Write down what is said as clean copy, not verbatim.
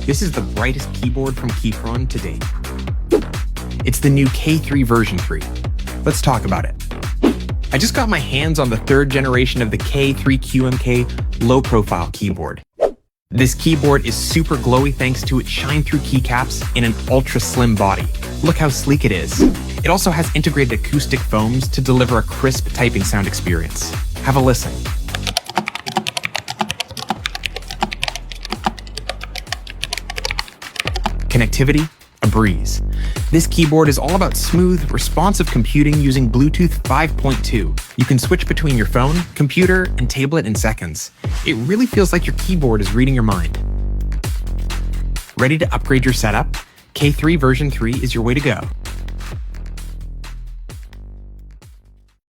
This is the brightest keyboard from Keychron to date. It's the new K3 version 3. Let's talk about it. I just got my hands on the third generation of the K3 QMK low-profile keyboard. This keyboard is super glowy thanks to its shine-through keycaps in an ultra-slim body. Look how sleek it is. It also has integrated acoustic foams to deliver a crisp typing sound experience. Have a listen. Connectivity, a breeze. This keyboard is all about smooth, responsive computing using Bluetooth 5.2. You can switch between your phone, computer, and tablet in seconds. It really feels like your keyboard is reading your mind. Ready to upgrade your setup? K3 version 3 is your way to go.